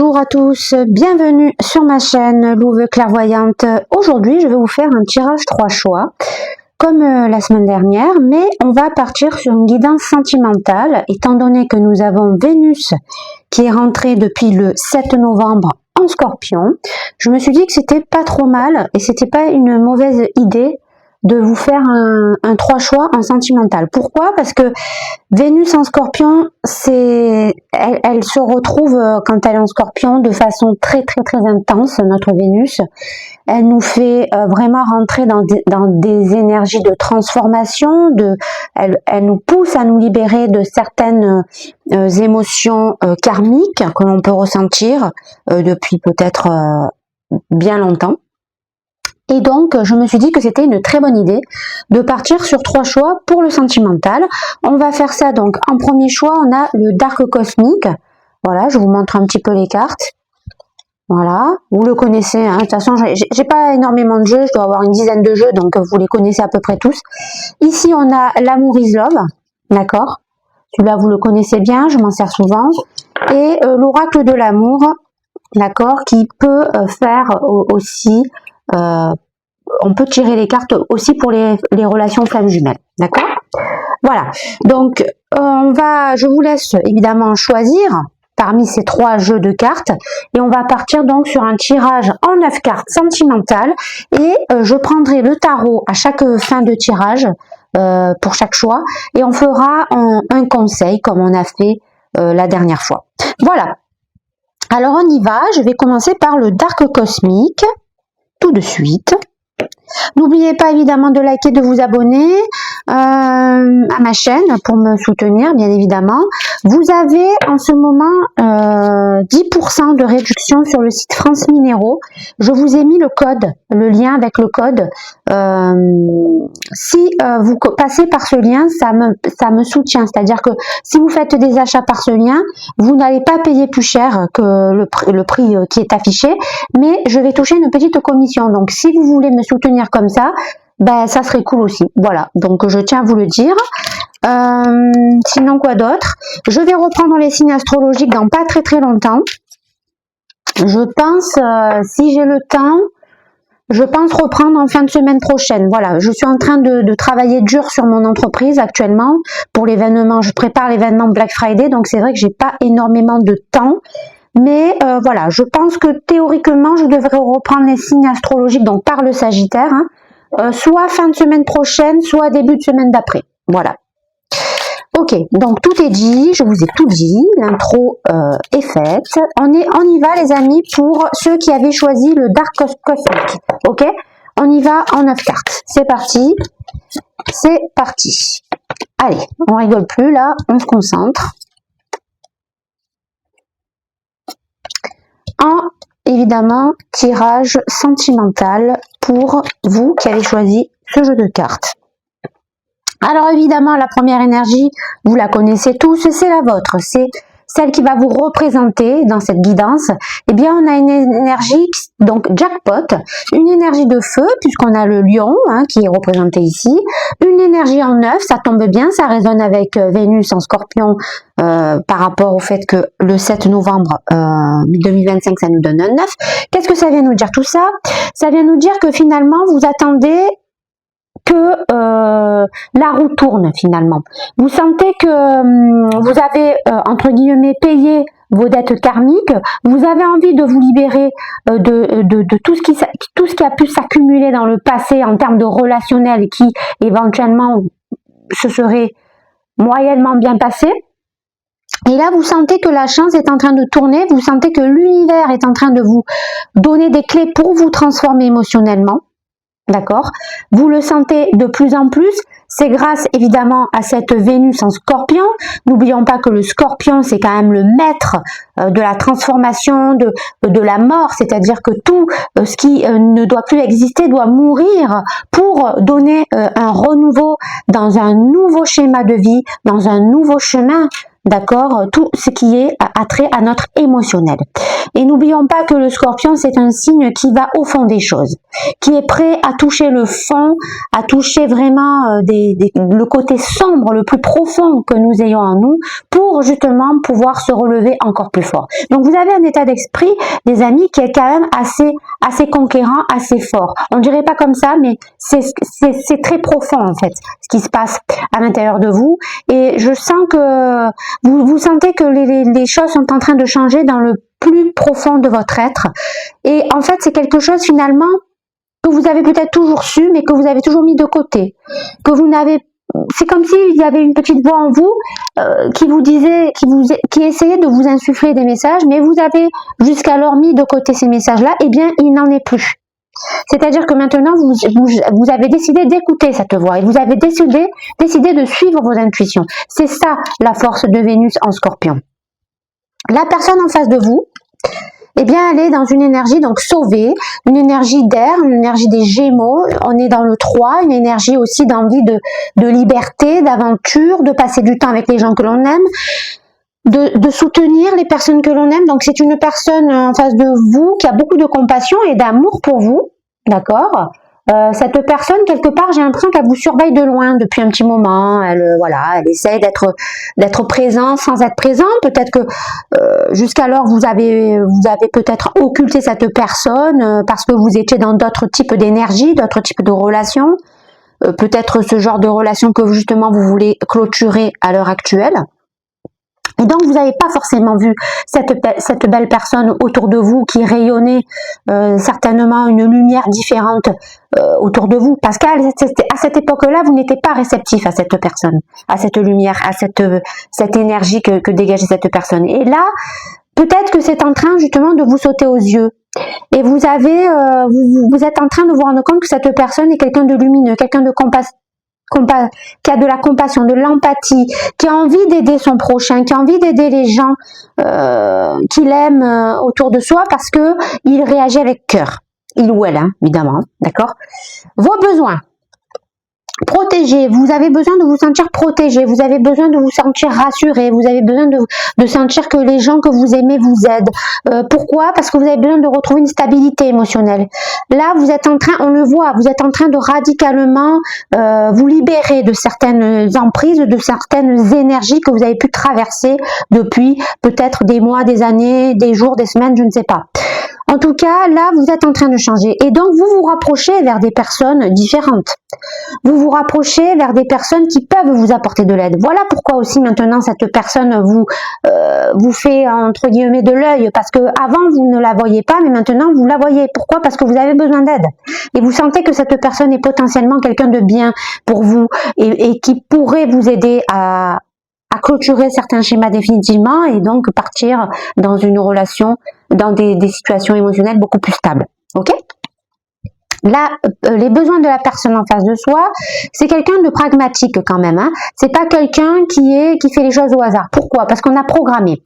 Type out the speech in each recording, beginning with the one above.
Bonjour à tous, bienvenue sur ma chaîne Louve Clairvoyante. Aujourd'hui, je vais vous faire un tirage 3 choix, comme la semaine dernière, mais on va partir sur une guidance sentimentale, étant donné que nous avons Vénus qui est rentrée depuis le 7 novembre en Scorpion. Je me suis dit que c'était pas trop mal et c'était pas une mauvaise idée de vous faire un 3 choix en sentimental. Pourquoi? Parce que Vénus en Scorpion, elle se retrouve quand elle est en Scorpion de façon très intense, notre Vénus. Elle nous fait vraiment rentrer dans des énergies de transformation, elle nous pousse à nous libérer de certaines émotions karmiques que l'on peut ressentir depuis peut-être bien longtemps. Et donc, je me suis dit que c'était une très bonne idée de partir sur 3 choix pour le sentimental. On va faire ça donc. En premier choix, on a le Dark Cosmique. Voilà, je vous montre un petit peu les cartes. Voilà, vous le connaissez. Hein. De toute façon, j'ai pas énormément de jeux. Je dois avoir une dizaine de jeux, donc vous les connaissez à peu près tous. Ici, on a l'Amour is Love. D'accord. Celui-là, vous le connaissez bien. Je m'en sers souvent. Et l'Oracle de l'amour. D'accord, qui peut faire aussi... on peut tirer les cartes aussi pour les relations flammes jumelles, d'accord? Voilà, donc je vous laisse évidemment choisir parmi ces 3 jeux de cartes et on va partir donc sur un tirage en 9 cartes sentimentales et je prendrai le tarot à chaque fin de tirage pour chaque choix et on fera un conseil comme on a fait la dernière fois. Voilà, alors on y va, je vais commencer par le Dark Cosmique tout de suite. N'oubliez pas évidemment de liker, de vous abonner à ma chaîne pour me soutenir, bien évidemment. Vous avez en ce moment 10% de réduction sur le site France Minéraux. Je vous ai mis le code, le lien avec le code. Si vous passez par ce lien, ça me soutient. C'est-à-dire que si vous faites des achats par ce lien, vous n'allez pas payer plus cher que le prix qui est affiché, mais je vais toucher une petite commission. Donc si vous voulez me soutenir comme ça, ben ça serait cool aussi. Voilà, donc je tiens à vous le dire. Sinon quoi d'autre? Je vais reprendre les signes astrologiques dans pas très longtemps. Je pense, si j'ai le temps, je pense reprendre en fin de semaine prochaine. Voilà, je suis en train de travailler dur sur mon entreprise actuellement pour l'événement. Je prépare l'événement Black Friday, donc c'est vrai que j'ai pas énormément de temps. Mais voilà, je pense que théoriquement, je devrais reprendre les signes astrologiques donc par le Sagittaire, hein, soit fin de semaine prochaine, soit début de semaine d'après. Voilà. Ok, donc tout est dit, je vous ai tout dit, l'intro est faite. On y va les amis pour ceux qui avaient choisi le Dark Cosmique. Ok, on y va en 9 cartes. C'est parti, c'est parti. Allez, on rigole plus là, on se concentre. Évidemment, tirage sentimental pour vous qui avez choisi ce jeu de cartes. Alors évidemment, la première énergie, vous la connaissez tous, c'est la vôtre, c'est celle qui va vous représenter dans cette guidance. Eh bien, on a une énergie, donc jackpot, une énergie de feu, puisqu'on a le lion hein, qui est représenté ici, une énergie en 9, ça tombe bien, ça résonne avec Vénus en Scorpion par rapport au fait que le 7 novembre 2025, ça nous donne un 9. Qu'est-ce que ça vient nous dire tout ça? Ça vient nous dire que finalement, vous attendez que la roue tourne finalement. Vous sentez que vous avez entre guillemets payé vos dettes karmiques, vous avez envie de vous libérer de tout ce qui a pu s'accumuler dans le passé en termes de relationnel qui éventuellement se serait moyennement bien passé. Et là, vous sentez que la chance est en train de tourner, vous sentez que l'univers est en train de vous donner des clés pour vous transformer émotionnellement. D'accord? Vous le sentez de plus en plus, c'est grâce évidemment à cette Vénus en Scorpion. N'oublions pas que le Scorpion, c'est quand même le maître de la transformation, de la mort, c'est-à-dire que tout ce qui ne doit plus exister doit mourir pour donner un renouveau dans un nouveau schéma de vie, dans un nouveau chemin d'accord, tout ce qui est attrait à notre émotionnel. Et n'oublions pas que le Scorpion, c'est un signe qui va au fond des choses, qui est prêt à toucher le fond, à toucher vraiment le côté sombre, le plus profond que nous ayons en nous, pour justement pouvoir se relever encore plus fort. Donc vous avez un état d'esprit, des amis, qui est quand même assez conquérant, assez fort. On dirait pas comme ça, mais c'est très profond en fait, ce qui se passe à l'intérieur de vous. Et je sens que vous sentez que les choses sont en train de changer dans le plus profond de votre être. Et en fait, c'est quelque chose finalement que vous avez peut-être toujours su, mais que vous avez toujours mis de côté. Que vous n'avez, c'est comme s'il y avait une petite voix en vous qui vous disait, qui essayait de vous insuffler des messages, mais vous avez jusqu'alors mis de côté ces messages-là. Eh bien, il n'en est plus. C'est-à-dire que maintenant, vous avez décidé d'écouter cette voix et vous avez décidé de suivre vos intuitions. C'est ça la force de Vénus en Scorpion. La personne en face de vous, eh bien, elle est dans une énergie donc sauvée, une énergie d'air, une énergie des Gémeaux. On est dans le 3, une énergie aussi d'envie de liberté, d'aventure, de passer du temps avec les gens que l'on aime, de soutenir les personnes que l'on aime. Donc, c'est une personne en face de vous qui a beaucoup de compassion et d'amour pour vous, d'accord. Cette personne, quelque part, j'ai l'impression qu'elle vous surveille de loin depuis un petit moment. Elle essaye d'être présente sans être présente. Peut-être que jusqu'alors vous avez peut-être occulté cette personne parce que vous étiez dans d'autres types d'énergie, d'autres types de relations. Peut-être ce genre de relation que justement vous voulez clôturer à l'heure actuelle. Et donc, vous n'avez pas forcément vu cette belle personne autour de vous qui rayonnait certainement une lumière différente autour de vous. Parce qu'à cette époque-là, vous n'étiez pas réceptif à cette personne, à cette lumière, à cette énergie que dégageait cette personne. Et là, peut-être que c'est en train justement de vous sauter aux yeux. Et vous êtes en train de vous rendre compte que cette personne est quelqu'un de lumineux, quelqu'un de qui a de la compassion, de l'empathie, qui a envie d'aider son prochain, qui a envie d'aider les gens qu'il aime autour de soi parce que il réagit avec cœur. Il ou elle, hein, évidemment, d'accord. Vos besoins. Protégé, vous avez besoin de vous sentir protégé, vous avez besoin de vous sentir rassuré, vous avez besoin de sentir que les gens que vous aimez vous aident. Pourquoi? Parce que vous avez besoin de retrouver une stabilité émotionnelle. Là, vous êtes en train, on le voit, vous êtes en train de radicalement vous libérer de certaines emprises, de certaines énergies que vous avez pu traverser depuis peut-être des mois, des années, des jours, des semaines, je ne sais pas. En tout cas, là, vous êtes en train de changer. Et donc, vous vous rapprochez vers des personnes différentes. Vous vous rapprochez vers des personnes qui peuvent vous apporter de l'aide. Voilà pourquoi aussi maintenant, cette personne vous fait, entre guillemets, de l'œil. Parce que avant vous ne la voyez pas, mais maintenant, vous la voyez. Pourquoi? Parce que vous avez besoin d'aide. Et vous sentez que cette personne est potentiellement quelqu'un de bien pour vous et qui pourrait vous aider à clôturer certains schémas définitivement et donc partir dans une relation, dans des situations émotionnelles beaucoup plus stables. Ok? Là, les besoins de la personne en face de soi, c'est quelqu'un de pragmatique quand même. Hein. C'est pas quelqu'un qui fait les choses au hasard. Pourquoi? Parce qu'on a programmé,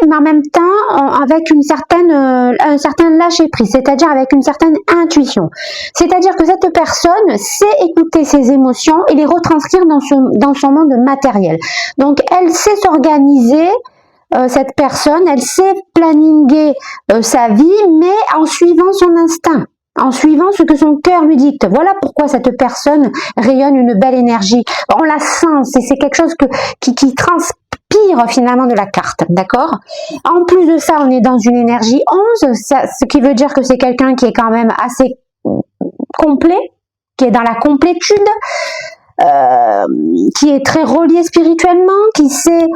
mais en même temps avec un certain lâcher prise, c'est-à-dire avec une certaine intuition. C'est-à-dire que cette personne sait écouter ses émotions et les retranscrire dans son monde matériel. Donc, elle sait s'organiser. Cette personne, elle sait planninguer sa vie, mais en suivant son instinct. En suivant ce que son cœur lui dicte. Voilà pourquoi cette personne rayonne une belle énergie. On la sent, c'est quelque chose qui transpire finalement de la carte, d'accord? En plus de ça, on est dans une énergie 11, ce qui veut dire que c'est quelqu'un qui est quand même assez complet, qui est dans la complétude, qui est très relié spirituellement, qui sait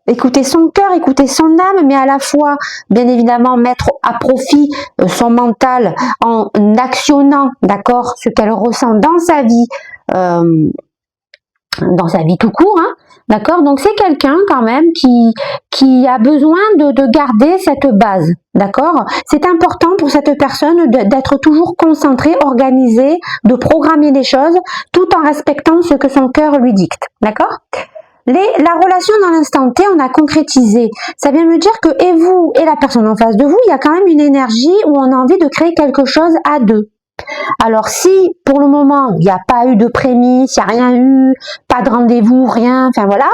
écouter son cœur, écouter son âme, mais à la fois, bien évidemment, mettre à profit son mental en actionnant, d'accord, ce qu'elle ressent dans sa vie tout court, hein, d'accord. Donc c'est quelqu'un quand même qui a besoin de garder cette base, d'accord. C'est important pour cette personne d'être toujours concentrée, organisée, de programmer les choses, tout en respectant ce que son cœur lui dicte, d'accord. La relation dans l'instant T, on a concrétisé. Ça vient me dire que et vous et la personne en face de vous, il y a quand même une énergie où on a envie de créer quelque chose à deux. Alors si pour le moment il n'y a pas eu de prémisse, il n'y a rien eu, pas de rendez-vous, rien, enfin voilà,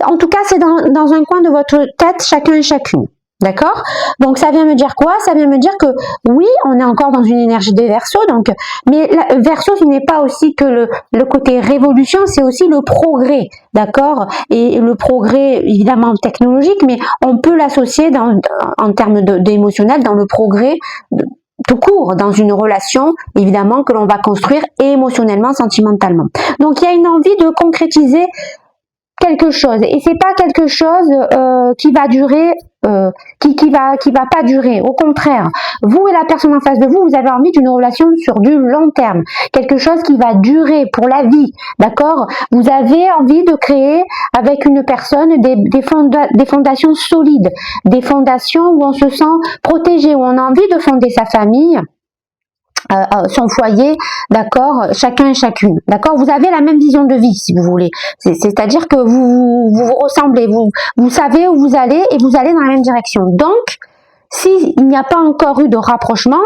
en tout cas c'est dans un coin de votre tête chacun et chacune. D'accord? Donc ça vient me dire quoi? Ça vient me dire que oui, on est encore dans une énergie des Verseaux, donc, mais Verseau, ce n'est pas aussi que le côté révolution, c'est aussi le progrès, d'accord? Et le progrès, évidemment technologique, mais on peut l'associer en termes d'émotionnel dans le progrès tout court, dans une relation, évidemment, que l'on va construire émotionnellement, sentimentalement. Donc il y a une envie de concrétiser quelque chose, et c'est pas quelque chose qui va durer, qui va pas durer. Au contraire, vous et la personne en face de vous, vous avez envie d'une relation sur du long terme, quelque chose qui va durer pour la vie, d'accord? Vous avez envie de créer avec une personne des fondations solides, des fondations où on se sent protégé, où on a envie de fonder sa famille, son foyer, d'accord, chacun et chacune, d'accord. Vous avez la même vision de vie, si vous voulez. C'est-à-dire que vous ressemblez, vous savez où vous allez et vous allez dans la même direction. Donc, s'il n'y a pas encore eu de rapprochement,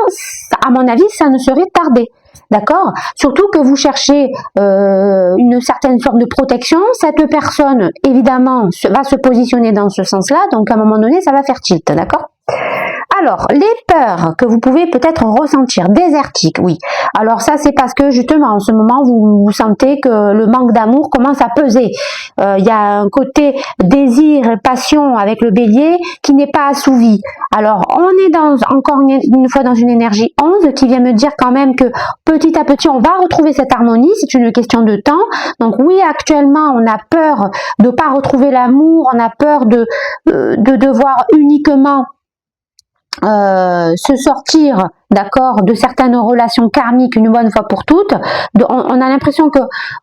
à mon avis, ça ne serait tardé. D'accord? Surtout que vous cherchez une certaine forme de protection. Cette personne, évidemment, va se positionner dans ce sens-là. Donc, à un moment donné, ça va faire tilt. D'accord? Alors, les peurs que vous pouvez peut-être ressentir, désertiques, oui. Alors ça, c'est parce que justement, en ce moment, vous sentez que le manque d'amour commence à peser. Il y a un côté désir et passion avec le bélier qui n'est pas assouvi. Alors, on est encore une fois dans une énergie 11 qui vient me dire quand même que petit à petit, on va retrouver cette harmonie. C'est une question de temps. Donc oui, actuellement, on a peur de ne pas retrouver l'amour. On a peur de devoir uniquement se sortir, d'accord, de certaines relations karmiques une bonne fois pour toutes. On a l'impression que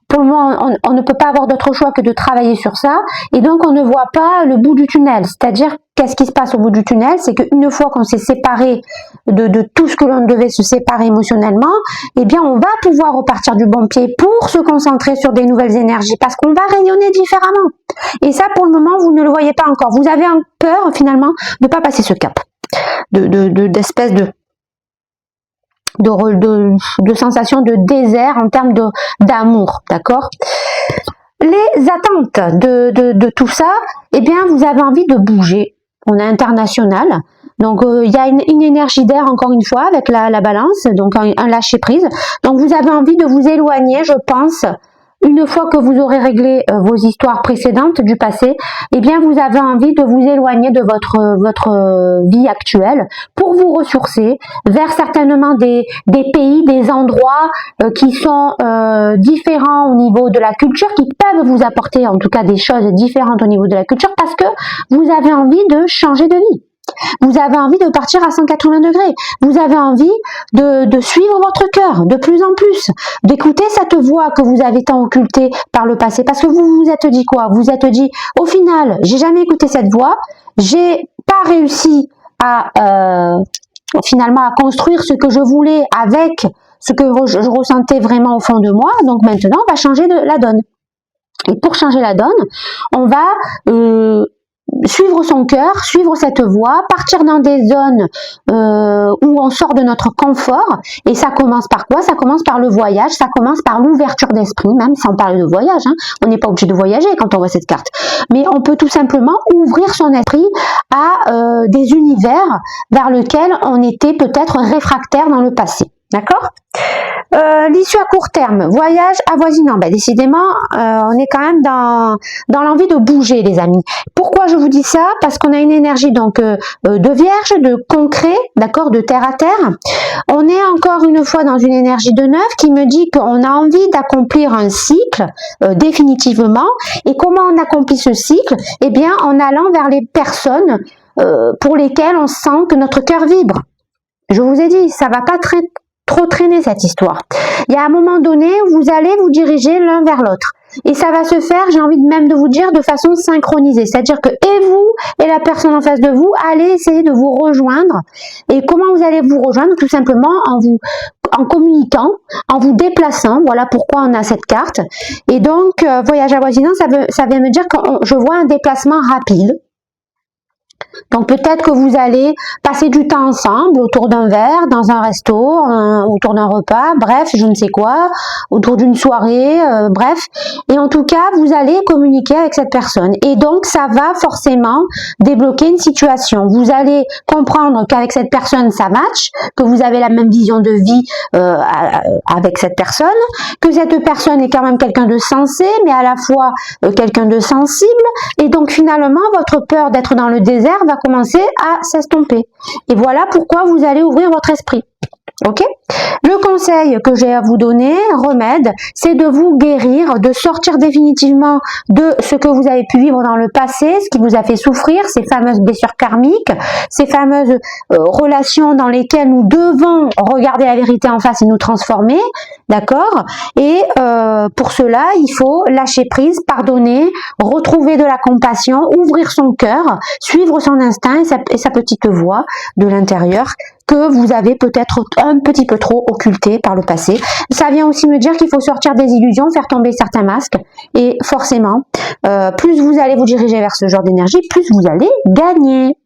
pour le moment on ne peut pas avoir d'autre choix que de travailler sur ça, et donc on ne voit pas le bout du tunnel. C'est-à-dire, qu'est-ce qui se passe au bout du tunnel? C'est qu'une fois qu'on s'est séparé de tout ce que l'on devait se séparer émotionnellement, eh bien on va pouvoir repartir du bon pied pour se concentrer sur des nouvelles énergies, parce qu'on va rayonner différemment. Et ça, pour le moment, vous ne le voyez pas encore. Vous avez peur finalement de ne pas passer ce cap, d'espèce de sensation de désert en termes d'amour, d'accord? Les attentes de tout ça, eh bien, vous avez envie de bouger. On est international, donc il y a une énergie d'air, encore une fois, avec la balance, donc un lâcher prise. Donc vous avez envie de vous éloigner, je pense. Une fois que vous aurez réglé vos histoires précédentes du passé, eh bien vous avez envie de vous éloigner de votre vie actuelle pour vous ressourcer vers certainement des pays, des endroits qui sont différents au niveau de la culture, qui peuvent vous apporter en tout cas des choses différentes au niveau de la culture, parce que vous avez envie de changer de vie. Vous avez envie de partir à 180 degrés. Vous avez envie de suivre votre cœur de plus en plus, d'écouter cette voix que vous avez tant occultée par le passé. Parce que vous vous êtes dit quoi? Vous vous êtes dit, au final, j'ai jamais écouté cette voix, j'ai pas réussi à finalement à construire ce que je voulais avec ce que je ressentais vraiment au fond de moi. Donc maintenant, on va changer la donne. Et pour changer la donne, on va suivre son cœur, suivre cette voie, partir dans des zones où on sort de notre confort. Et ça commence par quoi? Ça commence par le voyage, ça commence par l'ouverture d'esprit, même sans parler de voyage, hein. On n'est pas obligé de voyager quand on voit cette carte, mais on peut tout simplement ouvrir son esprit à des univers vers lesquels on était peut-être réfractaire dans le passé. D'accord? L'issue à court terme, voyage avoisinant. Ben, décidément, on est quand même dans l'envie de bouger, les amis. Pourquoi je vous dis ça? Parce qu'on a une énergie donc de vierge, de concret, d'accord, de terre à terre. On est encore une fois dans une énergie de neuf qui me dit qu'on a envie d'accomplir un cycle définitivement. Et comment on accomplit ce cycle? Eh bien, en allant vers les personnes pour lesquelles on sent que notre cœur vibre. Je vous ai dit, ça va pas trop traîner cette histoire. Il y a un moment donné où vous allez vous diriger l'un vers l'autre. Et ça va se faire, j'ai envie même de vous dire, de façon synchronisée. C'est-à-dire que et vous et la personne en face de vous, allez essayer de vous rejoindre. Et comment vous allez vous rejoindre? Tout simplement en communiquant, en vous déplaçant. Voilà pourquoi on a cette carte. Et donc, voyage avoisinant, ça vient me dire que je vois un déplacement rapide. Donc peut-être que vous allez passer du temps ensemble autour d'un verre, dans un resto, autour d'un repas, bref, je ne sais quoi, autour d'une soirée, bref. Et en tout cas, vous allez communiquer avec cette personne. Et donc, ça va forcément débloquer une situation. Vous allez comprendre qu'avec cette personne, ça match, que vous avez la même vision de vie avec cette personne, que cette personne est quand même quelqu'un de sensé, mais à la fois quelqu'un de sensible. Et donc, finalement, votre peur d'être dans le désert va commencer à s'estomper. Et voilà pourquoi vous allez ouvrir votre esprit. Ok? Le conseil que j'ai à vous donner, remède, c'est de vous guérir, de sortir définitivement de ce que vous avez pu vivre dans le passé, ce qui vous a fait souffrir, ces fameuses blessures karmiques, ces fameuses relations dans lesquelles nous devons regarder la vérité en face et nous transformer, d'accord? Et pour cela, il faut lâcher prise, pardonner, retrouver de la compassion, ouvrir son cœur, suivre son instinct et sa petite voix de l'intérieur que vous avez peut-être un petit peu trop occulté par le passé. Ça vient aussi me dire qu'il faut sortir des illusions, faire tomber certains masques et forcément, plus vous allez vous diriger vers ce genre d'énergie, plus vous allez gagner.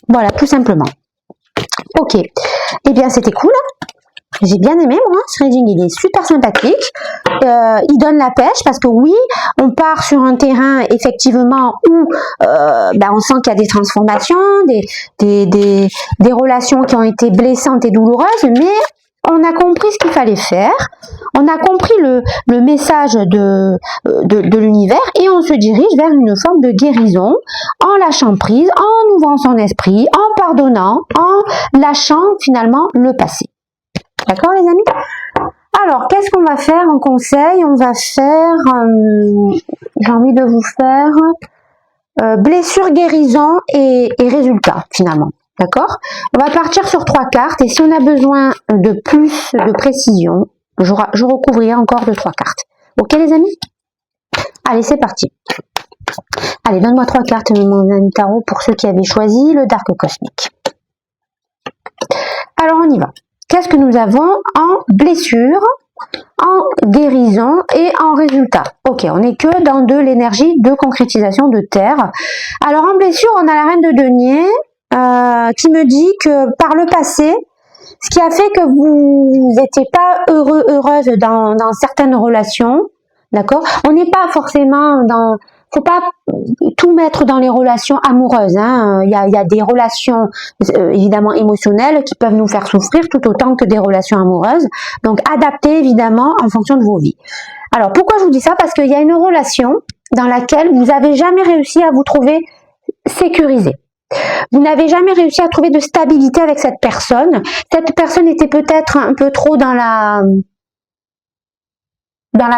Voilà, tout simplement. Ok, eh bien c'était cool. J'ai bien aimé moi, ce reading, il est super sympathique, il donne la pêche parce que oui, on part sur un terrain effectivement où on sent qu'il y a des transformations, des relations qui ont été blessantes et douloureuses, mais on a compris ce qu'il fallait faire, on a compris le message de l'univers et on se dirige vers une forme de guérison en lâchant prise, en ouvrant son esprit, en pardonnant, en lâchant finalement le passé. D'accord les amis? Alors, qu'est-ce qu'on va faire en conseil? On va faire, j'ai envie de vous faire blessure, guérison et résultat finalement. D'accord? On va partir sur 3 cartes et si on a besoin de plus de précision, je recouvrirai encore de 3 cartes. Ok les amis? Allez, c'est parti. Allez, donne-moi 3 cartes, mon ami tarot, pour ceux qui avaient choisi le Dark Cosmique. Alors, on y va. Qu'est-ce que nous avons en blessure, en guérison et en résultat? Ok, on n'est que dans de l'énergie de concrétisation de terre. Alors en blessure, on a la reine de denier qui me dit que par le passé, ce qui a fait que vous n'étiez pas heureuse dans certaines relations, d'accord? On n'est pas forcément dans... Faut pas tout mettre dans les relations amoureuses. Hein. Il y a des relations évidemment émotionnelles qui peuvent nous faire souffrir tout autant que des relations amoureuses. Donc adaptez évidemment en fonction de vos vies. Alors pourquoi je vous dis ça? Parce qu'il y a une relation dans laquelle vous n'avez jamais réussi à vous trouver sécurisé. Vous n'avez jamais réussi à trouver de stabilité avec cette personne. Cette personne était peut-être un peu trop dans la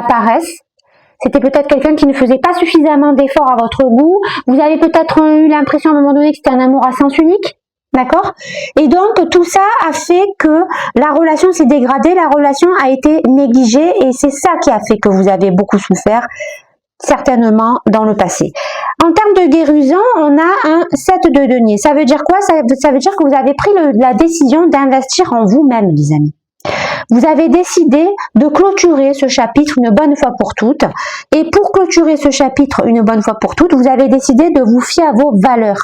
paresse. C'était peut-être quelqu'un qui ne faisait pas suffisamment d'efforts à votre goût. Vous avez peut-être eu l'impression à un moment donné que c'était un amour à sens unique. D'accord? Et donc, tout ça a fait que la relation s'est dégradée, la relation a été négligée et c'est ça qui a fait que vous avez beaucoup souffert, certainement, dans le passé. En termes de guérison, on a un 7 de denier. Ça veut dire quoi? Ça veut dire que vous avez pris la décision d'investir en vous-même, les amis. Vous avez décidé de clôturer ce chapitre une bonne fois pour toutes. Et pour clôturer ce chapitre une bonne fois pour toutes, vous avez décidé de vous fier à vos valeurs.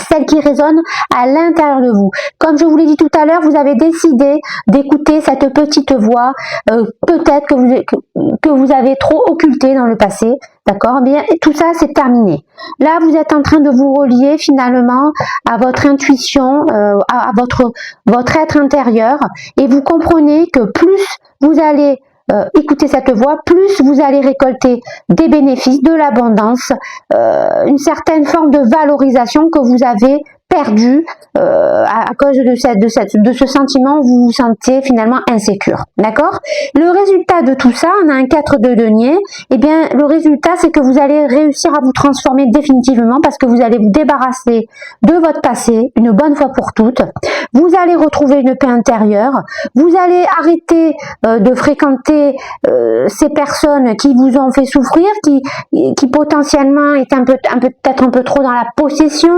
Celles qui résonnent à l'intérieur de vous. Comme je vous l'ai dit tout à l'heure, vous avez décidé d'écouter cette petite voix, peut-être que vous avez trop occulté dans le passé, d'accord? Bien, tout ça, c'est terminé. Là, vous êtes en train de vous relier finalement à votre intuition, à votre être intérieur, et vous comprenez que plus vous allez écoutez cette voix, plus vous allez récolter des bénéfices, de l'abondance, une certaine forme de valorisation que vous avez perdue à cause de ce sentiment où vous vous sentez finalement insécure. D'accord? Le résultat de tout ça, on a un 4 de denier, et bien le résultat c'est que vous allez réussir à vous transformer définitivement parce que vous allez vous débarrasser de votre passé une bonne fois pour toutes. Vous allez retrouver une paix intérieure, vous allez arrêter de fréquenter ces personnes qui vous ont fait souffrir, qui potentiellement étaient peut-être un peu trop dans la possession,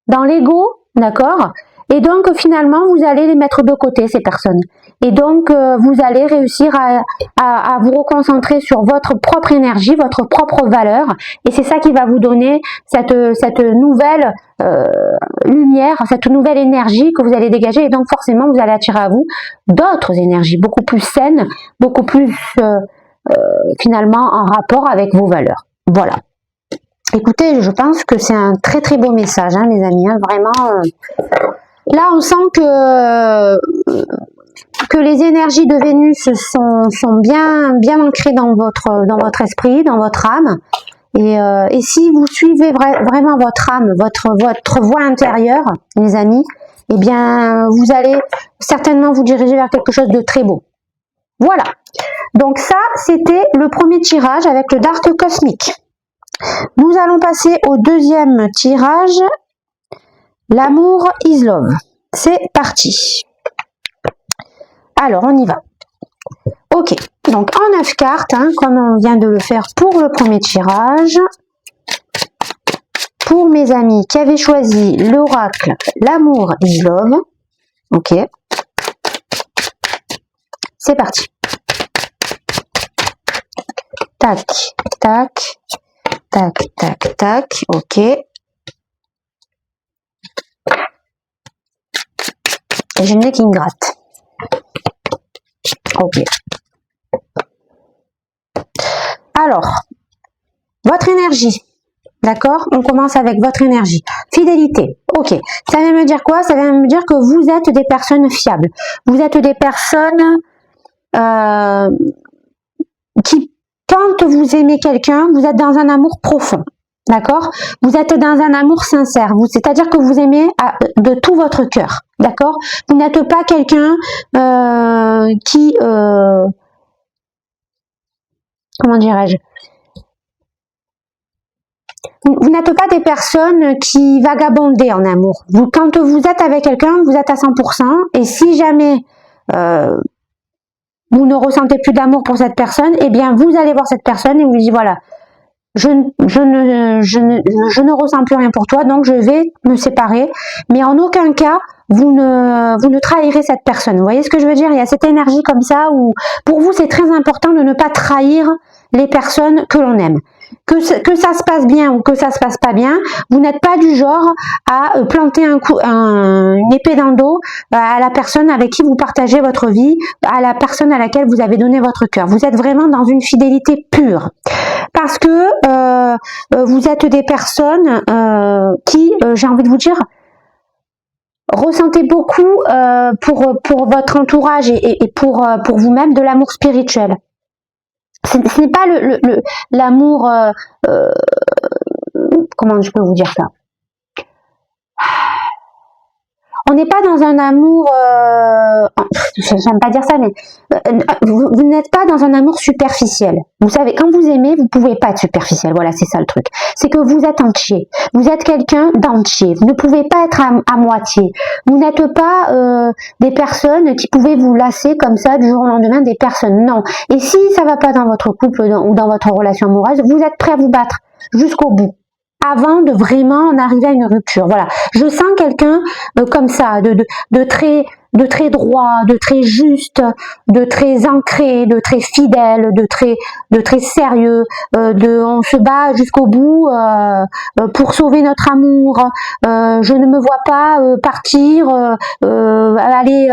dans l'ego, d'accord? Et donc finalement, vous allez les mettre de côté, ces personnes. Et donc, vous allez réussir à vous reconcentrer sur votre propre énergie, votre propre valeur. Et c'est ça qui va vous donner cette nouvelle lumière, cette nouvelle énergie que vous allez dégager. Et donc, forcément, vous allez attirer à vous d'autres énergies, beaucoup plus saines, beaucoup plus, finalement, en rapport avec vos valeurs. Voilà. Écoutez, je pense que c'est un très très beau message, hein, les amis. Hein, vraiment, là, on sent que les énergies de Vénus sont bien ancrées dans votre esprit, dans votre âme. Et si vous suivez vraiment votre âme, votre voix intérieure, les amis, eh bien, vous allez certainement vous diriger vers quelque chose de très beau. Voilà. Donc ça, c'était le premier tirage avec le Dart cosmique. Nous allons passer au deuxième tirage, l'amour is love. C'est parti. Alors, on y va. Ok, donc en 9 cartes, hein, comme on vient de le faire pour le premier tirage. Pour mes amis qui avaient choisi l'oracle, l'amour is love. Ok. C'est parti. Tac, tac, tac, tac, tac. Ok. Et j'ai le nez qui me gratte. Ok. Alors, votre énergie. D'accord? On commence avec votre énergie. Fidélité. Ok. Ça vient me dire quoi? Ça vient me dire que vous êtes des personnes fiables. Vous êtes des personnes qui, quand vous aimez quelqu'un, vous êtes dans un amour profond. D'accord? Vous êtes dans un amour sincère. C'est-à-dire que vous aimez de tout votre cœur. D'accord? Vous n'êtes pas quelqu'un qui... comment dirais-je? Vous n'êtes pas des personnes qui vagabondent en amour. Quand vous êtes avec quelqu'un, vous êtes à 100%. Et si jamais vous ne ressentez plus d'amour pour cette personne, eh bien, vous allez voir cette personne et vous dites, voilà, je ne ressens plus rien pour toi, donc je vais me séparer. Mais en aucun cas, vous ne trahirez cette personne. Vous voyez ce que je veux dire? Il y a cette énergie comme ça où, pour vous, c'est très important de ne pas trahir les personnes que l'on aime. Que ça se passe bien ou que ça se passe pas bien, vous n'êtes pas du genre à planter une épée dans le dos à la personne avec qui vous partagez votre vie, à la personne à laquelle vous avez donné votre cœur. Vous êtes vraiment dans une fidélité pure. Parce que vous êtes des personnes qui, j'ai envie de vous dire, ressentez beaucoup pour votre entourage et pour vous-même de l'amour spirituel. Ce n'est pas l'amour, comment je peux vous dire ça? On n'est pas dans un amour, j'aime pas dire ça, mais vous n'êtes pas dans un amour superficiel. Vous savez, quand vous aimez, vous pouvez pas être superficiel. Voilà, c'est ça le truc. C'est que vous êtes entier. Vous êtes quelqu'un d'entier. Vous ne pouvez pas être à moitié. Vous n'êtes pas des personnes qui pouvaient vous lasser comme ça du jour au lendemain, des personnes. Non. Et si ça va pas dans votre couple ou dans votre relation amoureuse, vous êtes prêt à vous battre jusqu'au bout, avant de vraiment en arriver à une rupture. Voilà. Je sens quelqu'un comme ça, de très droit, de très juste, de très ancré, de très fidèle, de très sérieux, on se bat jusqu'au bout pour sauver notre amour. Je ne me vois pas partir, aller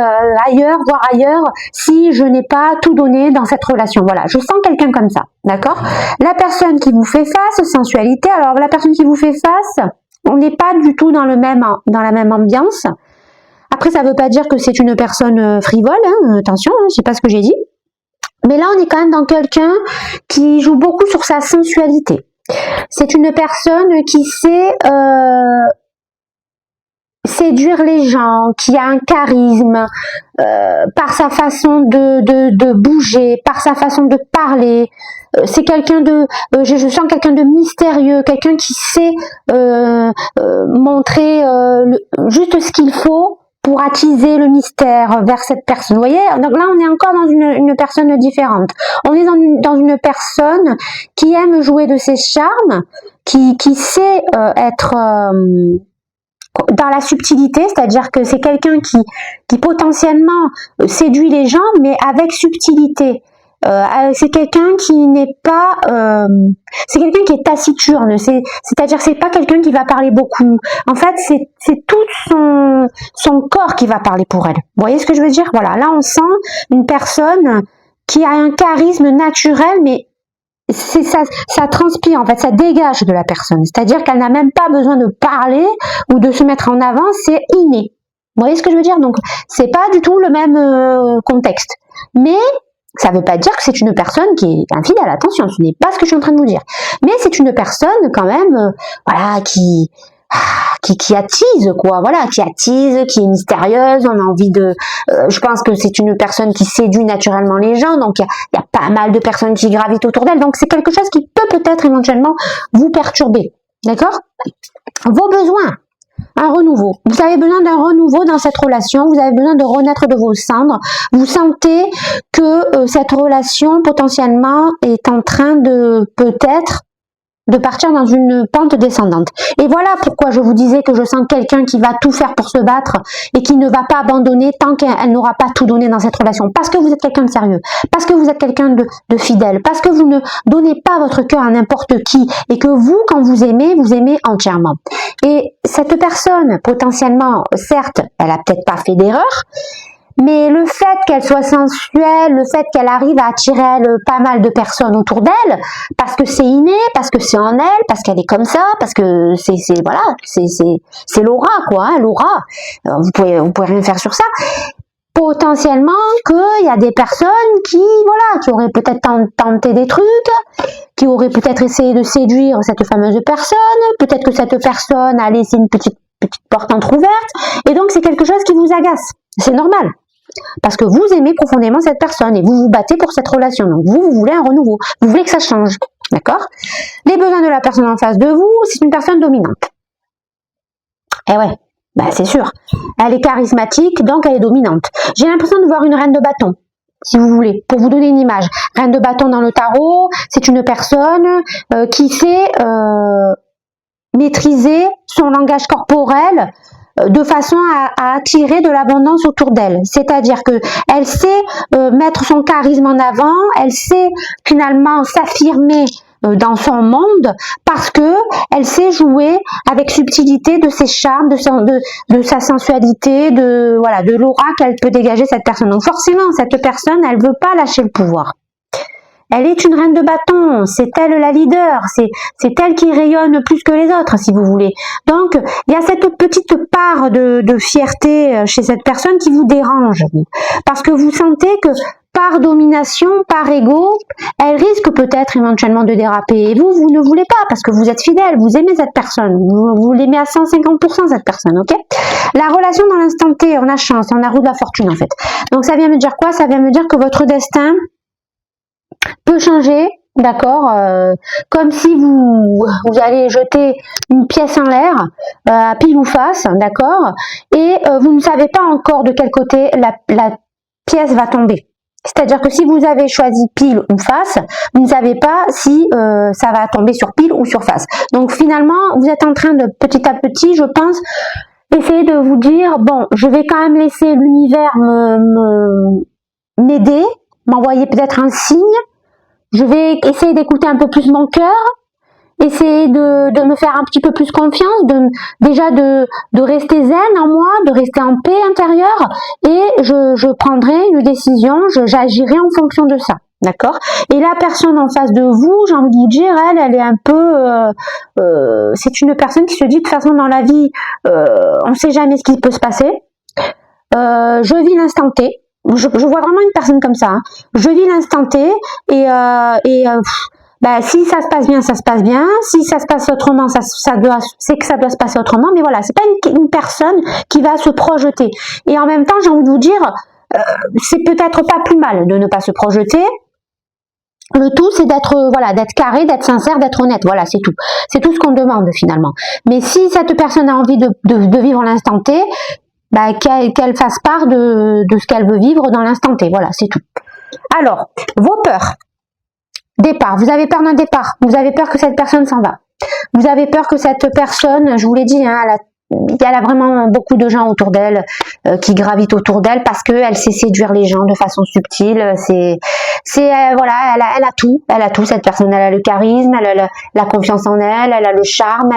ailleurs, voir ailleurs, si je n'ai pas tout donné dans cette relation. Voilà, je sens quelqu'un comme ça, d'accord? La personne qui vous fait face, sensualité. Alors la personne qui vous fait face, on n'est pas du tout dans la même ambiance. Après, ça ne veut pas dire que c'est une personne frivole, hein, attention, hein, c'est pas ce que j'ai dit. Mais là, on est quand même dans quelqu'un qui joue beaucoup sur sa sensualité. C'est une personne qui sait séduire les gens, qui a un charisme par sa façon de bouger, par sa façon de parler. C'est quelqu'un je sens quelqu'un de mystérieux, quelqu'un qui sait montrer juste ce qu'il faut pour attiser le mystère vers cette personne. Vous voyez, donc là on est encore dans une personne différente. On est dans une personne qui aime jouer de ses charmes, qui sait être dans la subtilité, c'est-à-dire que c'est quelqu'un qui potentiellement séduit les gens, mais avec subtilité. C'est quelqu'un qui n'est pas, c'est quelqu'un qui est taciturne. C'est-à-dire c'est pas quelqu'un qui va parler beaucoup. En fait, c'est tout son corps qui va parler pour elle. Vous voyez ce que je veux dire? Voilà, là on sent une personne qui a un charisme naturel, mais ça transpire, en fait, ça dégage de la personne. C'est-à-dire qu'elle n'a même pas besoin de parler ou de se mettre en avant, c'est inné. Vous voyez ce que je veux dire? Donc, c'est pas du tout le même contexte. Mais ça ne veut pas dire que c'est une personne qui est infidèle. Attention, ce n'est pas ce que je suis en train de vous dire. Mais c'est une personne quand même, voilà, qui attise, quoi. Voilà, qui attise, qui est mystérieuse. On a envie de. Je pense que c'est une personne qui séduit naturellement les gens. Donc il y a pas mal de personnes qui gravitent autour d'elle. Donc c'est quelque chose qui peut peut-être éventuellement vous perturber. D'accord? Vos besoins. Un renouveau. Vous avez besoin d'un renouveau dans cette relation. Vous avez besoin de renaître de vos cendres. Vous sentez que cette relation potentiellement est en train de peut-être de partir dans une pente descendante. Et voilà pourquoi je vous disais que je sens quelqu'un qui va tout faire pour se battre et qui ne va pas abandonner tant qu'elle n'aura pas tout donné dans cette relation. Parce que vous êtes quelqu'un de sérieux, parce que vous êtes quelqu'un de fidèle, parce que vous ne donnez pas votre cœur à n'importe qui et que vous, quand vous aimez entièrement. Et cette personne, potentiellement, certes, elle a peut-être pas fait d'erreur, mais le fait qu'elle soit sensuelle, le fait qu'elle arrive à attirer pas mal de personnes autour d'elle, parce que c'est inné, parce que c'est en elle, parce qu'elle est comme ça, parce que c'est l'aura, quoi, hein, l'aura. Vous pouvez rien faire sur ça. Potentiellement qu'il y a des personnes qui auraient peut-être tenté des trucs, qui auraient peut-être essayé de séduire cette fameuse personne, peut-être que cette personne a laissé une petite porte entrouverte, et donc c'est quelque chose qui vous agace. C'est normal. Parce que vous aimez profondément cette personne et vous vous battez pour cette relation. Donc vous voulez un renouveau. Vous voulez que ça change. D'accord? Les besoins de la personne en face de vous, c'est une personne dominante. Eh ouais, c'est sûr. Elle est charismatique, donc elle est dominante. J'ai l'impression de voir une reine de bâton, si vous voulez, pour vous donner une image. Reine de bâton dans le tarot, c'est une personne qui sait maîtriser son langage corporel de façon à attirer de l'abondance autour d'elle. C'est-à-dire que elle sait mettre son charisme en avant, elle sait finalement s'affirmer dans son monde parce que elle sait jouer avec subtilité de ses charmes, de sa sensualité, de l'aura qu'elle peut dégager cette personne. Donc forcément, cette personne, elle veut pas lâcher le pouvoir. Elle est une reine de bâton, c'est elle la leader, c'est elle qui rayonne plus que les autres, si vous voulez. Donc, il y a cette petite part de fierté chez cette personne qui vous dérange, parce que vous sentez que par domination, par ego, elle risque peut-être éventuellement de déraper. Et vous ne voulez pas, parce que vous êtes fidèle, vous aimez cette personne, vous l'aimez à 150% cette personne, ok? La relation dans l'instant T, on a chance, on a roue de la fortune en fait. Donc ça vient me dire quoi? Ça vient me dire que votre destin peut changer, d'accord, comme si vous allez jeter une pièce en l'air, à pile ou face, d'accord, et vous ne savez pas encore de quel côté la pièce va tomber. C'est-à-dire que si vous avez choisi pile ou face, vous ne savez pas si ça va tomber sur pile ou sur face. Donc finalement, vous êtes en train de petit à petit, je pense, essayer de vous dire, bon, je vais quand même laisser l'univers m'aider, m'envoyer peut-être un signe. Je vais essayer d'écouter un peu plus mon cœur, essayer de me faire un petit peu plus confiance, de rester zen en moi, de rester en paix intérieure, et je prendrai une décision, j'agirai en fonction de ça, d'accord? Et la personne en face de vous, j'ai envie de vous dire, elle est un peu, c'est une personne qui se dit de toute façon dans la vie, on ne sait jamais ce qui peut se passer. Je vis l'instant T. Je vois vraiment une personne comme ça. Hein. Je vis l'instant T et si ça se passe bien, ça se passe bien. Si ça se passe autrement, c'est que ça doit se passer autrement. Mais voilà, c'est pas une personne qui va se projeter. Et en même temps, j'ai envie de vous dire, c'est peut-être pas plus mal de ne pas se projeter. Le tout, c'est d'être carré, d'être sincère, d'être honnête. Voilà, c'est tout. C'est tout ce qu'on demande finalement. Mais si cette personne a envie de vivre l'instant T, qu'elle fasse part de ce qu'elle veut vivre dans l'instant T. Voilà, c'est tout. Alors, vos peurs. Départ. Vous avez peur d'un départ. Vous avez peur que cette personne s'en va. Vous avez peur que cette personne, je vous l'ai dit, hein, elle a vraiment beaucoup de gens autour d'elle qui gravitent autour d'elle parce qu'elle sait séduire les gens de façon subtile. Voilà, elle a tout cette personne. Elle a le charisme, elle a la confiance en elle, elle a le charme,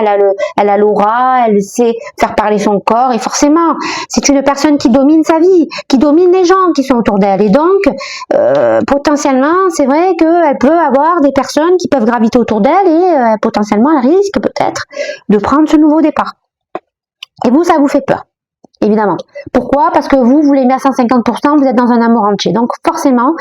elle a l'aura, elle sait faire parler son corps et forcément, c'est une personne qui domine sa vie, qui domine les gens qui sont autour d'elle et donc potentiellement, c'est vrai qu'elle peut avoir des personnes qui peuvent graviter autour d'elle et potentiellement elle risque peut-être de prendre ce nouveau départ. Et vous, ça vous fait peur, évidemment. Pourquoi? Parce que vous l'aimez à 150%, vous êtes dans un amour entier. Donc forcément,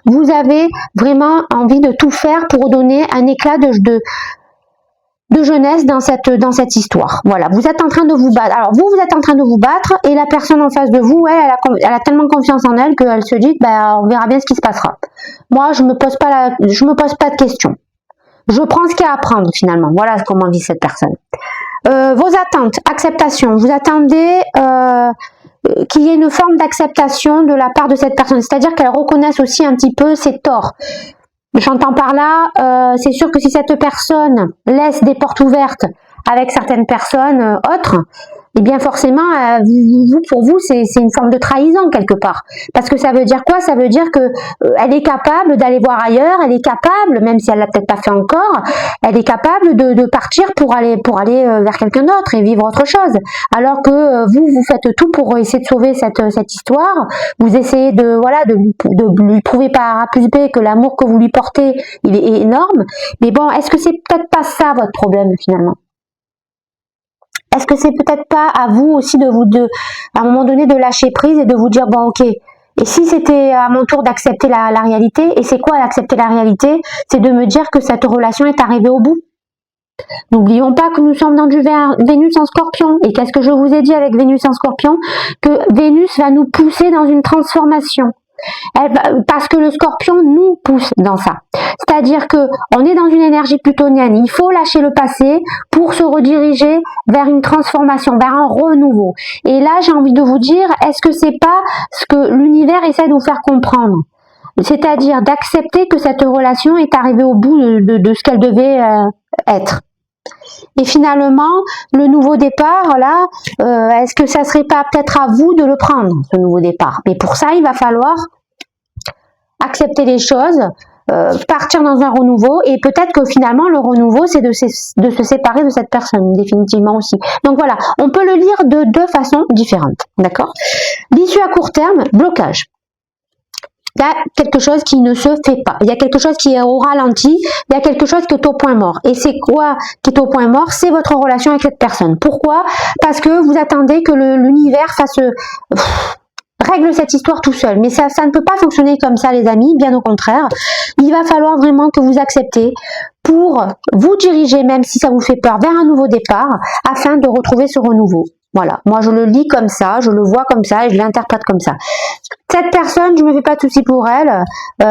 vous avez vraiment envie de tout faire pour donner un éclat de jeunesse dans cette histoire. Voilà, vous êtes en train de vous battre. Alors vous êtes en train de vous battre et la personne en face de vous, elle a tellement confiance en elle qu'elle se dit, on verra bien ce qui se passera. Moi, je me pose pas de questions. Je prends ce qu'il y a à prendre finalement. Voilà comment vit cette personne. Vos attentes, acceptation. Vous attendez qu'il y ait une forme d'acceptation de la part de cette personne. C'est-à-dire qu'elle reconnaisse aussi un petit peu ses torts. J'entends par là, c'est sûr que si cette personne laisse des portes ouvertes avec certaines personnes autres, eh bien forcément, pour vous, c'est une forme de trahison quelque part. Parce que ça veut dire quoi? Ça veut dire que elle est capable d'aller voir ailleurs, elle est capable, même si elle l'a peut-être pas fait encore, elle est capable de partir pour aller vers quelqu'un d'autre et vivre autre chose. Alors que vous faites tout pour essayer de sauver cette histoire. Vous essayez de lui prouver par A plus B que l'amour que vous lui portez, il est énorme. Mais bon, est-ce que c'est peut-être pas ça votre problème finalement? Est-ce que c'est peut-être pas à vous aussi à un moment donné de lâcher prise et de vous dire bon ok, et si c'était à mon tour d'accepter la réalité, et c'est quoi d'accepter la réalité? C'est de me dire que cette relation est arrivée au bout. N'oublions pas que nous sommes dans du Vénus en Scorpion. Et qu'est-ce que je vous ai dit avec Vénus en Scorpion? Que Vénus va nous pousser dans une transformation. Parce que le Scorpion nous pousse dans ça. C'est-à-dire que on est dans une énergie plutonienne. Il faut lâcher le passé pour se rediriger vers une transformation, vers un renouveau. Et là, j'ai envie de vous dire, est-ce que c'est pas ce que l'univers essaie de vous faire comprendre? C'est-à-dire d'accepter que cette relation est arrivée au bout de ce qu'elle devait être. Et finalement, le nouveau départ, là, est-ce que ça serait pas peut-être à vous de le prendre, ce nouveau départ? Mais pour ça, il va falloir accepter les choses, partir dans un renouveau, et peut-être que finalement, le renouveau, c'est de se séparer de cette personne, définitivement aussi. Donc voilà, on peut le lire de deux façons différentes, d'accord? L'issue à court terme, blocage. Il y a quelque chose qui ne se fait pas. Il y a quelque chose qui est au ralenti. Il y a quelque chose qui est au point mort. Et c'est quoi qui est au point mort? C'est votre relation avec cette personne. Pourquoi? Parce que vous attendez que l'univers règle cette histoire tout seul. Mais ça ne peut pas fonctionner comme ça, les amis. Bien au contraire. Il va falloir vraiment que vous acceptez pour vous diriger, même si ça vous fait peur, vers un nouveau départ, afin de retrouver ce renouveau. Voilà, moi je le lis comme ça, je le vois comme ça et je l'interprète comme ça. Cette personne, je me fais pas de soucis pour elle,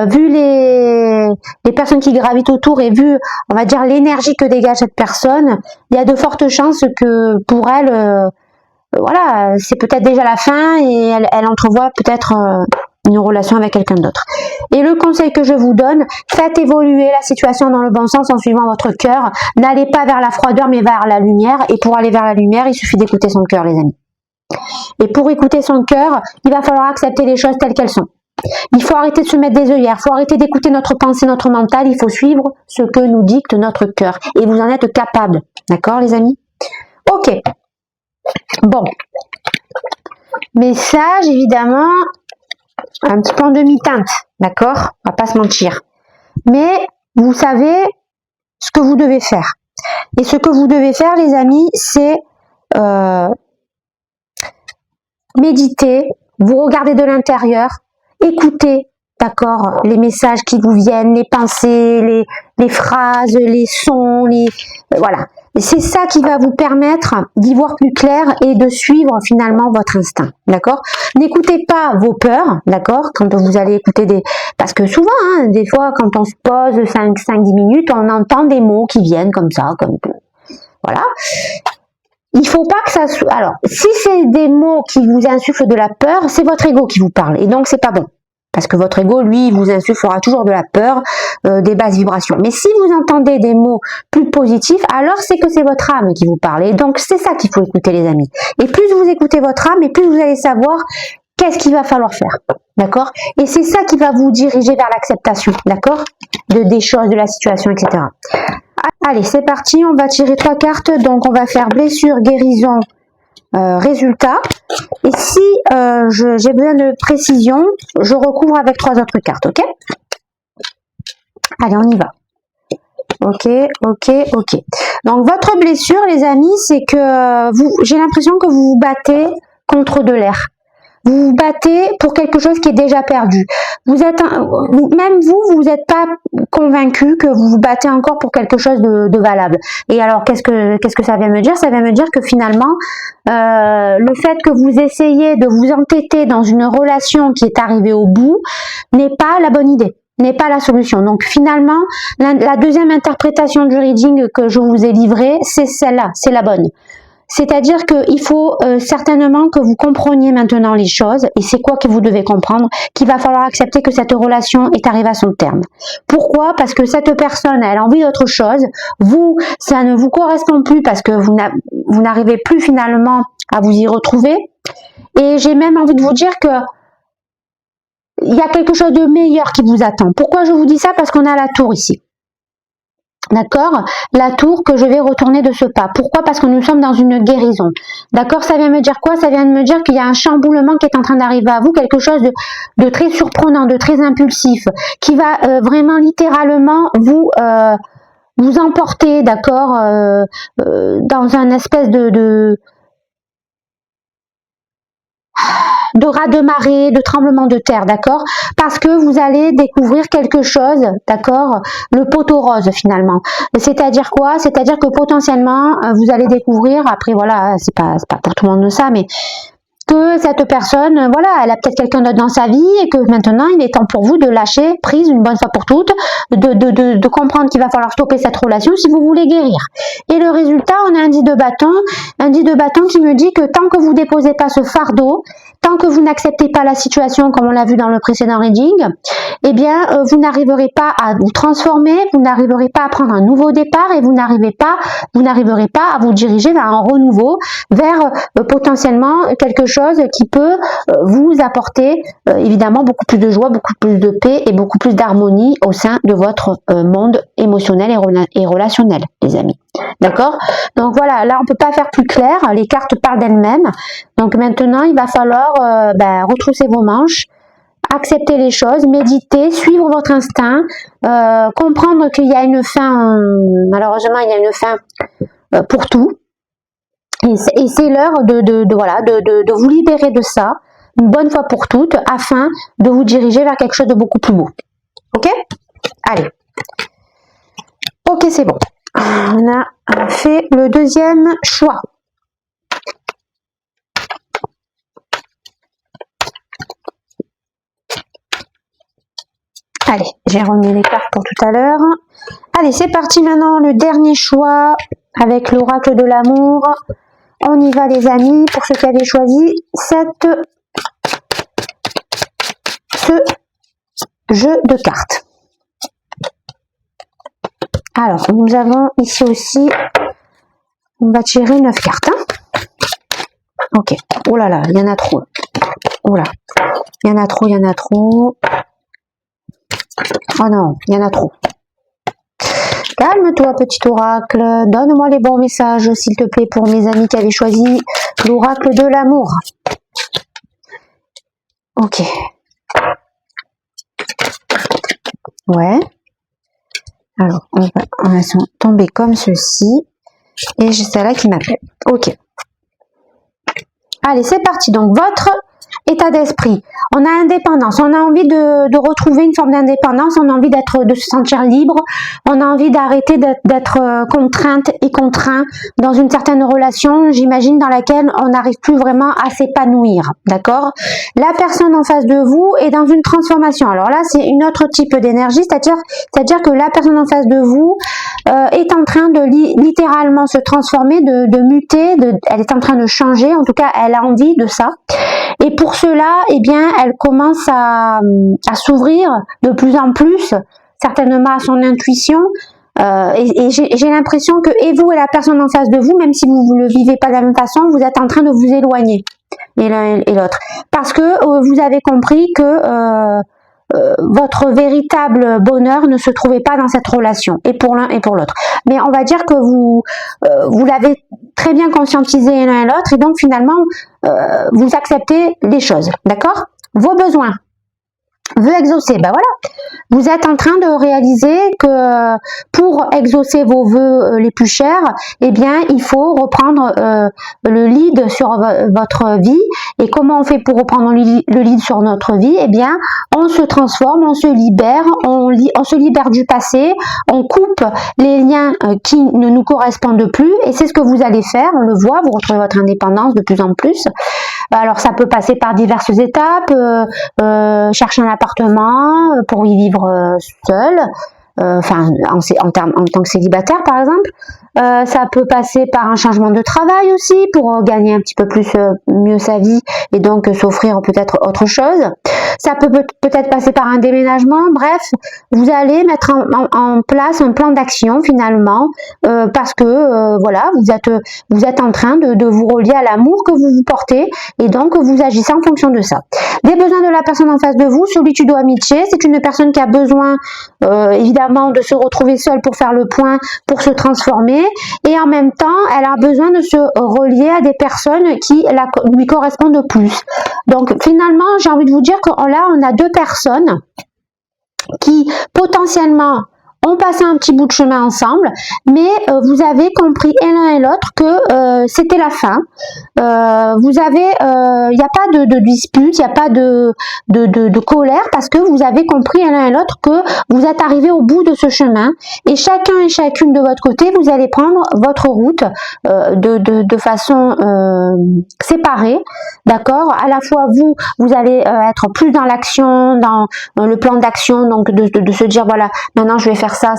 vu les personnes qui gravitent autour et vu, on va dire, l'énergie que dégage cette personne, il y a de fortes chances que pour elle, voilà, c'est peut-être déjà la fin et elle entrevoit peut-être une relation avec quelqu'un d'autre. Et le conseil que je vous donne, faites évoluer la situation dans le bon sens en suivant votre cœur. N'allez pas vers la froideur mais vers la lumière. Et pour aller vers la lumière, il suffit d'écouter son cœur, les amis. Et pour écouter son cœur, il va falloir accepter les choses telles qu'elles sont. Il faut arrêter de se mettre des œillères, il faut arrêter d'écouter notre pensée, notre mental, il faut suivre ce que nous dicte notre cœur. Et vous en êtes capable. D'accord, les amis? Ok. Bon. Message, évidemment, un petit peu en demi-teinte, d'accord? On va pas se mentir. Mais vous savez ce que vous devez faire. Et ce que vous devez faire, les amis, c'est méditer, vous regardez de l'intérieur, écoutez, d'accord, les messages qui vous viennent, les pensées, les phrases, les sons, voilà. C'est ça qui va vous permettre d'y voir plus clair et de suivre finalement votre instinct, d'accord? N'écoutez pas vos peurs, d'accord? Quand vous allez écouter parce que souvent, hein, des fois, quand on se pose 5-10 minutes, on entend des mots qui viennent comme ça, voilà. Il faut pas que ça soit... Alors, si c'est des mots qui vous insufflent de la peur, c'est votre ego qui vous parle, et donc c'est pas bon. Parce que votre ego, lui, vous insufflera toujours de la peur, des basses vibrations. Mais si vous entendez des mots plus positifs, alors c'est que c'est votre âme qui vous parle. Et donc, c'est ça qu'il faut écouter, les amis. Et plus vous écoutez votre âme, et plus vous allez savoir qu'est-ce qu'il va falloir faire. D'accord? Et c'est ça qui va vous diriger vers l'acceptation. D'accord? Des choses, de la situation, etc. Allez, c'est parti. On va tirer 3 cartes. Donc, on va faire blessure, guérison, résultat. Et si j'ai besoin de précision, je recouvre avec 3 autres cartes, ok? Allez, on y va. Ok. Donc, votre blessure, les amis, c'est que j'ai l'impression que vous vous battez contre de l'air. Vous vous battez pour quelque chose qui est déjà perdu. Même vous n'êtes pas convaincu que vous vous battez encore pour quelque chose de valable. Et alors, qu'est-ce que ça vient me dire? Ça vient me dire que finalement, le fait que vous essayez de vous entêter dans une relation qui est arrivée au bout n'est pas la bonne idée, n'est pas la solution. Donc finalement, la deuxième interprétation du reading que je vous ai livrée, c'est celle-là, c'est la bonne. C'est-à-dire qu'il faut certainement que vous compreniez maintenant les choses, et c'est quoi que vous devez comprendre, qu'il va falloir accepter que cette relation est arrivée à son terme. Pourquoi? Parce que cette personne, elle a envie d'autre chose, vous, ça ne vous correspond plus parce que vous n'arrivez plus finalement à vous y retrouver, et j'ai même envie de vous dire que il y a quelque chose de meilleur qui vous attend. Pourquoi je vous dis ça? Parce qu'on a la tour ici. D'accord? La tour que je vais retourner de ce pas. Pourquoi? Parce que nous sommes dans une guérison. D'accord? Ça vient me dire quoi? Ça vient de me dire qu'il y a un chamboulement qui est en train d'arriver à vous, quelque chose de très surprenant, de très impulsif, qui va vraiment littéralement vous emporter, d'accord, dans un espèce de raz-de-marée, de tremblement de terre, d'accord? Parce que vous allez découvrir quelque chose, d'accord? Le poteau rose, finalement. C'est-à-dire quoi? C'est-à-dire que potentiellement, vous allez découvrir, après voilà, c'est pas pour tout le monde ça, mais que cette personne, voilà, elle a peut-être quelqu'un d'autre dans sa vie et que maintenant, il est temps pour vous de lâcher prise une bonne fois pour toutes, de comprendre qu'il va falloir stopper cette relation si vous voulez guérir. Et le résultat, on a un 10 de bâton qui me dit que tant que vous déposez pas ce fardeau, tant que vous n'acceptez pas la situation comme on l'a vu dans le précédent reading, eh bien, vous n'arriverez pas à vous transformer, vous n'arriverez pas à prendre un nouveau départ et vous n'arriverez pas à vous diriger vers un renouveau, vers potentiellement quelque chose qui peut vous apporter évidemment beaucoup plus de joie, beaucoup plus de paix et beaucoup plus d'harmonie au sein de votre monde émotionnel et relationnel, les amis. D'accord? Donc voilà, là on peut pas faire plus clair, les cartes parlent d'elles-mêmes. Donc maintenant il va falloir retrousser vos manches, accepter les choses, méditer, suivre votre instinct, comprendre qu'il y a une fin, malheureusement il y a une fin pour tout. Et c'est l'heure de vous libérer de ça, une bonne fois pour toutes, afin de vous diriger vers quelque chose de beaucoup plus beau. Ok? Allez. Ok, c'est bon. On a fait le deuxième choix. Allez, j'ai remis les cartes pour tout à l'heure. Allez, c'est parti maintenant, le dernier choix avec l'oracle de l'amour. On y va les amis, pour ceux qui avaient choisi ce jeu de cartes. Alors, nous avons ici aussi, on va tirer 9 cartes. Hein. Ok, oh là là, il y en a trop. Oh là, il y en a trop. Oh non, il y en a trop. Calme-toi, petit oracle. Donne-moi les bons messages, s'il te plaît, pour mes amis qui avaient choisi l'oracle de l'amour. Ok. Ouais. Alors, on va tomber comme ceci. Et j'ai celle-là qui m'appelle. Ok. Allez, c'est parti. Donc, votre état d'esprit. On a indépendance. On a envie de retrouver une forme d'indépendance. On a envie de se sentir libre. On a envie d'arrêter d'être contrainte et contraint dans une certaine relation, j'imagine, dans laquelle on n'arrive plus vraiment à s'épanouir. D'accord? La personne en face de vous est dans une transformation. Alors là, c'est une autre type d'énergie, c'est-à-dire que la personne en face de vous est en train de littéralement se transformer, de muter, elle est en train de changer. En tout cas, elle a envie de ça. Et pour cela, eh bien, elle commence à s'ouvrir de plus en plus, certainement à son intuition. Et j'ai l'impression que et vous et la personne en face de vous, même si vous ne le vivez pas de la même façon, vous êtes en train de vous éloigner, et l'un et l'autre. Parce que vous avez compris que votre véritable bonheur ne se trouvait pas dans cette relation, et pour l'un et pour l'autre. Mais on va dire que vous l'avez très bien conscientisé l'un et l'autre, et donc finalement, vous acceptez les choses, d'accord? Vos besoins. Veut exaucer, ben voilà. Vous êtes en train de réaliser que pour exaucer vos vœux les plus chers, eh bien, il faut reprendre le lead sur votre vie. Et comment on fait pour reprendre le lead sur notre vie? Eh bien, on se transforme, on se libère, on se libère du passé, on coupe les liens qui ne nous correspondent plus. Et c'est ce que vous allez faire, on le voit, vous retrouvez votre indépendance de plus en plus. Alors, ça peut passer par diverses étapes, chercher un appartement pour y vivre seul, enfin en tant que célibataire par exemple. Ça peut passer par un changement de travail aussi pour gagner un petit peu plus mieux sa vie et donc s'offrir peut-être autre chose. Ça peut peut-être passer par un déménagement. Bref, vous allez mettre en place un plan d'action finalement parce que voilà, vous êtes en train de vous relier à l'amour que vous portez et donc vous agissez en fonction de ça. Des besoins de la personne en face de vous, solitude ou amitié, c'est une personne qui a besoin évidemment de se retrouver seule pour faire le point, pour se transformer. Et en même temps, elle a besoin de se relier à des personnes qui lui correspondent plus. Donc finalement, j'ai envie de vous dire que là, on a deux personnes qui potentiellement ont passé un petit bout de chemin ensemble, mais vous avez compris et l'un et l'autre que c'était la fin. Vous avez, il n'y a pas de dispute, il n'y a pas de colère parce que vous avez compris l'un et l'autre que vous êtes arrivés au bout de ce chemin et chacun et chacune de votre côté, vous allez prendre votre route de façon séparée, d'accord? À la fois vous allez être plus dans l'action, dans le plan d'action, donc de se dire voilà, maintenant je vais faire ça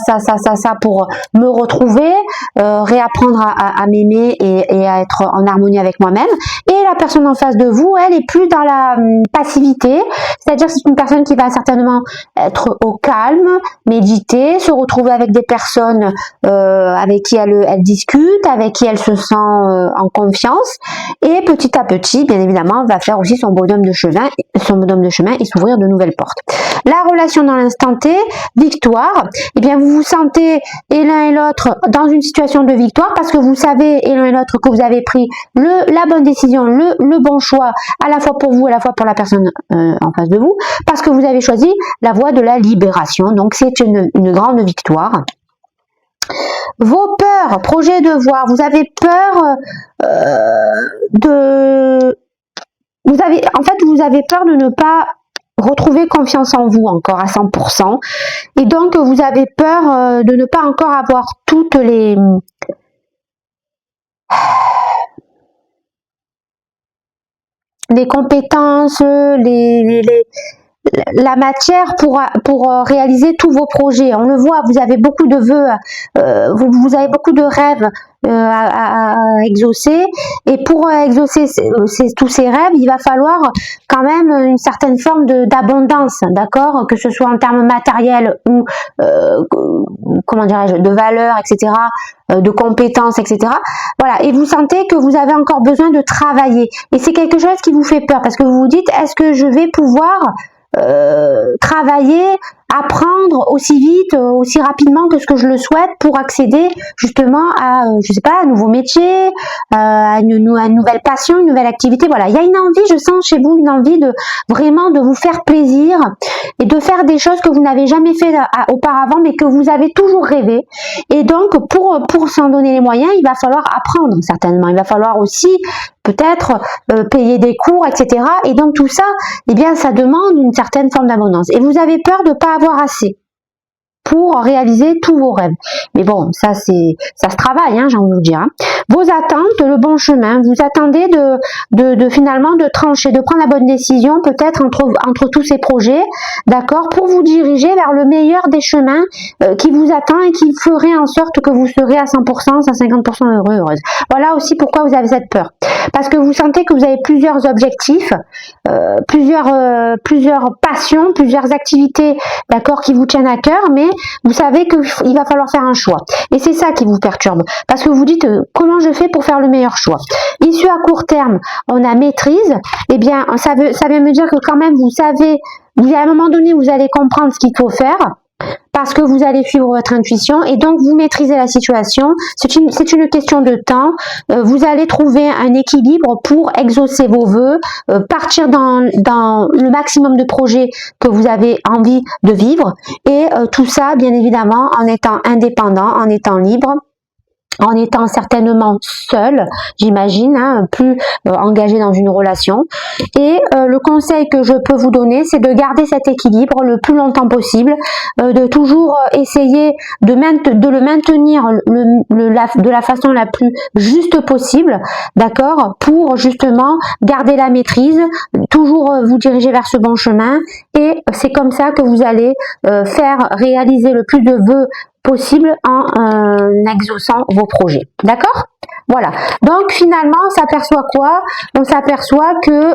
pour me retrouver, réapprendre à m'aimer et à être en harmonie avec moi-même. Et la personne en face de vous, elle est plus dans la passivité, c'est-à-dire c'est une personne qui va certainement être au calme, méditer, se retrouver avec des personnes avec qui elle discute, avec qui elle se sent en confiance, et petit à petit, bien évidemment, va faire aussi son bonhomme de chemin et s'ouvrir de nouvelles portes. La relation dans l'instant T, victoire, eh bien vous vous sentez et l'un et l'autre dans une situation de victoire parce que vous savez et l'un et l'autre que vous avez pris la bonne décision, le bon choix, à la fois pour vous, à la fois pour la personne en face de vous, parce que vous avez choisi la voie de la libération. Donc c'est une grande victoire. Vos peurs, projet de voir, vous avez peur vous avez peur de ne pas retrouver confiance en vous encore à 100%. Et donc, vous avez peur de ne pas encore avoir toutes les compétences, la matière pour réaliser tous vos projets. On le voit, vous avez beaucoup de vœux, vous avez beaucoup de rêves à exaucer, et pour exaucer tous ces rêves, il va falloir quand même une certaine forme d'abondance, d'accord, que ce soit en termes matériels ou comment dirais-je, de valeur, etc., de compétences, etc. Voilà, et vous sentez que vous avez encore besoin de travailler, et c'est quelque chose qui vous fait peur parce que vous vous dites, est-ce que je vais pouvoir travailler, apprendre aussi vite, aussi rapidement que ce que je le souhaite pour accéder justement à, je sais pas, un nouveau métier, à une nouvelle passion, une nouvelle activité. Voilà, il y a une envie, je sens chez vous une envie de vraiment de vous faire plaisir et de faire des choses que vous n'avez jamais fait auparavant, mais que vous avez toujours rêvé. Et donc, pour s'en donner les moyens, il va falloir apprendre certainement. Il va falloir aussi peut-être payer des cours, etc. Et donc tout ça, eh bien, ça demande une certaine forme d'abondance. Et vous avez peur de ne pas avoir assez pour réaliser tous vos rêves. Mais bon, ça se travaille, hein, j'ai envie de vous dire. Hein. Vos attentes, le bon chemin, vous attendez finalement de trancher, de prendre la bonne décision, peut-être entre tous ces projets, d'accord, pour vous diriger vers le meilleur des chemins qui vous attend et qui ferait en sorte que vous serez à 100%, à 50% heureux, heureuse. Voilà aussi pourquoi vous avez cette peur. Parce que vous sentez que vous avez plusieurs objectifs, plusieurs passions, plusieurs activités, d'accord, qui vous tiennent à cœur, mais vous savez qu'il va falloir faire un choix. Et c'est ça qui vous perturbe. Parce que vous dites, comment je fais pour faire le meilleur choix? Issue à court terme, on a maîtrise. Eh bien, ça vient me dire que quand même, vous savez, à un moment donné, vous allez comprendre ce qu'il faut faire. Parce que vous allez suivre votre intuition et donc vous maîtrisez la situation. C'est une question de temps. Vous allez trouver un équilibre pour exaucer vos vœux, partir dans le maximum de projets que vous avez envie de vivre et tout ça, bien évidemment, en étant indépendant, en étant libre, en étant certainement seul, j'imagine, hein, plus engagé dans une relation. Et le conseil que je peux vous donner, c'est de garder cet équilibre le plus longtemps possible, de toujours essayer de le maintenir de la façon la plus juste possible, d'accord, pour justement garder la maîtrise, toujours vous diriger vers ce bon chemin. Et c'est comme ça que vous allez faire réaliser le plus de vœux possible en exaucant vos projets. D'accord? Voilà. Donc finalement, on s'aperçoit quoi? On s'aperçoit que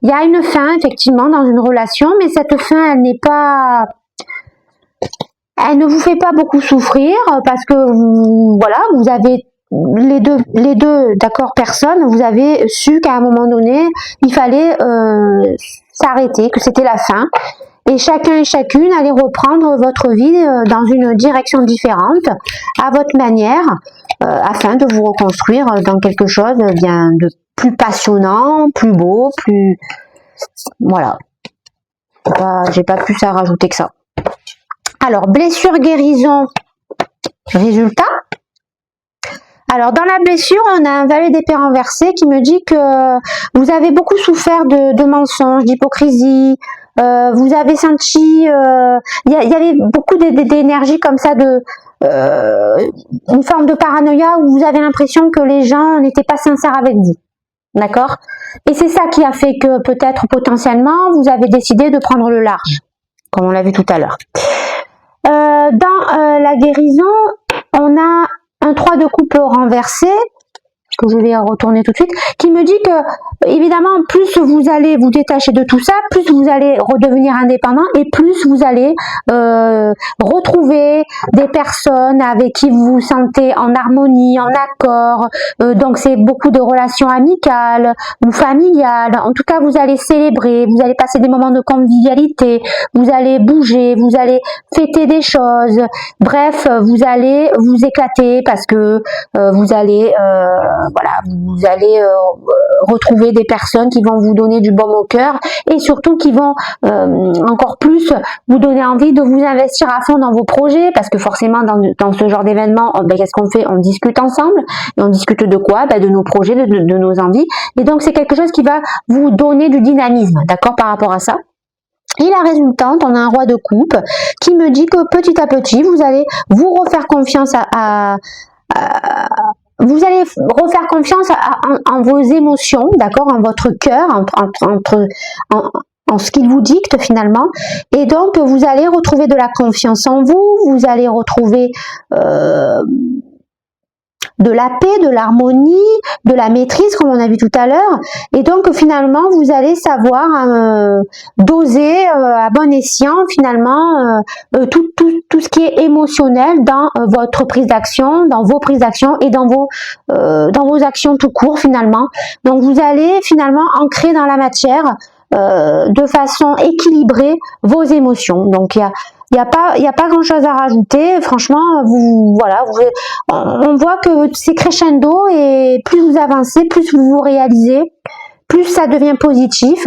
il y a une fin effectivement dans une relation, mais cette fin, elle ne vous fait pas beaucoup souffrir parce que vous avez les deux d'accord personnes, vous avez su qu'à un moment donné, il fallait s'arrêter, que c'était la fin. Et chacun et chacune allez reprendre votre vie dans une direction différente, à votre manière, afin de vous reconstruire dans quelque chose bien de plus passionnant, plus beau, plus... Voilà. J'ai pas plus à rajouter que ça. Alors, blessure, guérison, résultat. Alors, dans la blessure, on a un valet d'épée renversé qui me dit que vous avez beaucoup souffert de mensonges, d'hypocrisie. Vous avez senti, il y avait beaucoup d'énergie comme ça, une forme de paranoïa où vous avez l'impression que les gens n'étaient pas sincères avec vous. D'accord? Et c'est ça qui a fait que peut-être potentiellement, vous avez décidé de prendre le large, comme on l'a vu tout à l'heure. Dans la guérison, on a un 3 de coupe renversé, que je vais retourner tout de suite, qui me dit que, évidemment, plus vous allez vous détacher de tout ça, plus vous allez redevenir indépendant et plus vous allez retrouver des personnes avec qui vous vous sentez en harmonie, en accord. Donc, c'est beaucoup de relations amicales ou familiales. En tout cas, vous allez célébrer, vous allez passer des moments de convivialité, vous allez bouger, vous allez fêter des choses. Bref, vous allez vous éclater parce que vous allez retrouver des personnes qui vont vous donner du baume au cœur et surtout qui vont encore plus vous donner envie de vous investir à fond dans vos projets parce que forcément dans ce genre d'événement, qu'est-ce qu'on fait? On discute ensemble et on discute de quoi? De nos projets, de nos envies et donc c'est quelque chose qui va vous donner du dynamisme, d'accord, par rapport à ça. Et la résultante, on a un roi de coupe qui me dit que petit à petit, vous allez vous refaire confiance vous allez refaire confiance en vos émotions, d'accord, en votre cœur, en ce qu'il vous dicte finalement. Et donc, vous allez retrouver de la confiance en vous, vous allez retrouver de la paix, de l'harmonie, de la maîtrise, comme on a vu tout à l'heure. Et donc, finalement, vous allez savoir doser à bon escient, finalement, tout ce qui est émotionnel dans votre prise d'action, dans vos prises d'action et dans vos actions tout court, finalement. Donc, vous allez finalement ancrer dans la matière de façon équilibrée vos émotions. Donc, il n'y a pas grand chose à rajouter. Franchement, on voit que c'est crescendo et plus vous avancez, plus vous vous réalisez, plus ça devient positif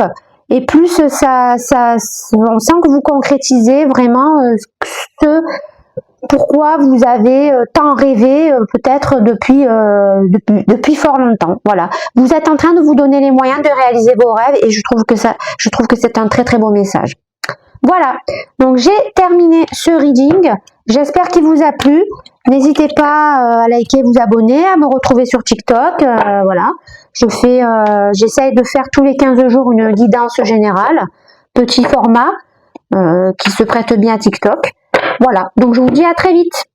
et plus on sent que vous concrétisez vraiment ce pourquoi vous avez tant rêvé peut-être depuis fort longtemps. Voilà, vous êtes en train de vous donner les moyens de réaliser vos rêves et je trouve que c'est un très très beau message. Voilà, donc j'ai terminé ce reading. J'espère qu'il vous a plu. N'hésitez pas à liker, vous abonner, à me retrouver sur TikTok. Voilà, j'essaye de faire tous les 15 jours une guidance générale, petit format qui se prête bien à TikTok. Voilà, donc je vous dis à très vite.